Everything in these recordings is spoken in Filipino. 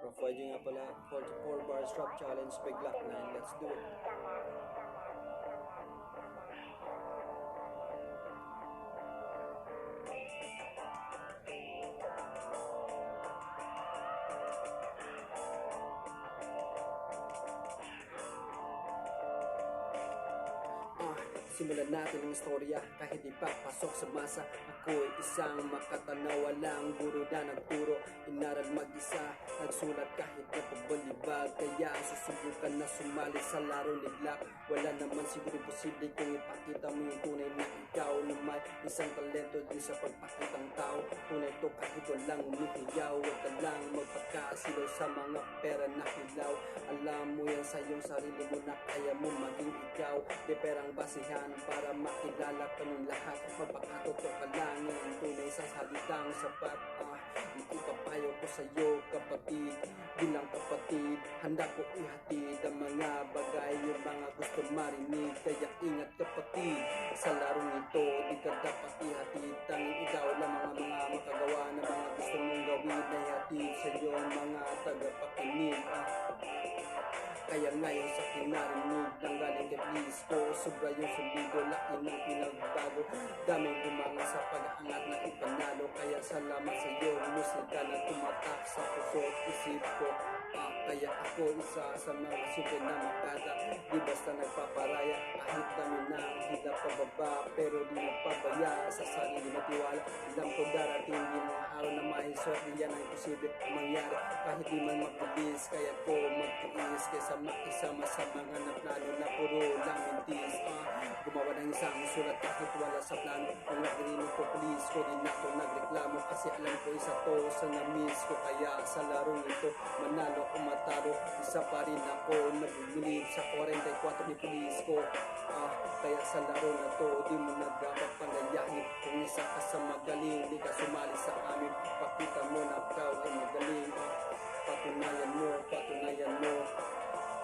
Provide nga pala 44 bar strap challenge by Glock 9. Let's do it. Simulan natin ang istorya kahit di pa pasok sa masa. Ako'y isang makatanaw, walang guro na nagturo. Inaral mag-isa, nagsulat kahit na pabalibag. Kaya susubukan na sumali sa laro ni Glock. Wala naman siguro posible kung ipakita mo yung tunay na ikaw na may isang talento din sa pagpakitang tao. Tunay to kahit walang umihiyaw. Huwag ka lang magpakasilaw sa mga pera na hilaw. Alam mo yan sa iyong sarili mo na kaya mo maging ikaw. Di perang basihan para makilala ka ng lahat. Magpakatotoo ka lang yan, tunay sa salitang sapat. Ipapayo ko sa iyo kapatid, bilang kapatid, handa ko ihatid ang mga bagay, yung mga gusto marinig. Kaya ingat kapatid, sa larong ito di ka dapat ihatid. Tanging ikaw lang mga makagawa na mga gusto mong gawin. Ihatid sa iyo mga tagapakinig. Kaya ngayon sa kinarinig nang galing kay please ko, sobra yung solido, laki ng pinagbago. Daming gumanga sa pag-aangat na ipanalo. Kaya salamat sa iyo, musika na tumatak sa puso at isip ko. Kaya ako isa sa mga simple na makata. Di basta nagpaparaya kahit dami na hila pababa, pero di nagpabaya sa sarili na tiwala. Alam ko darating din mga araw na mahisot, yan ang imposible mangyari kahit di man mabilis. Kaya ko magtiis kaysa makisama sa mga naplano na puro lang mintis. Gumawa ng isang sulat kahit wala sa plano. Kung nagrinig ko police ko din ako nagreklamo, kasi alam ko isa to sa na-miss ko. Kaya sa larong ito manalo o matalo, isa pa rin ako nagbilib sa 44 ni police ko. Kaya sa laro na to di mo na dapat panggayahin. Kung isa ka sa magaling, di ka sumali sa amin. Pakita mo na ikaw ay magaling. Patunayan mo, patunayan mo,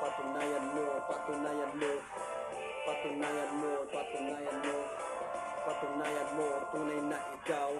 patunayan mo, patunayan mo, patunayan mo, patunayan mo, patunayan mo, tunay na ikaw.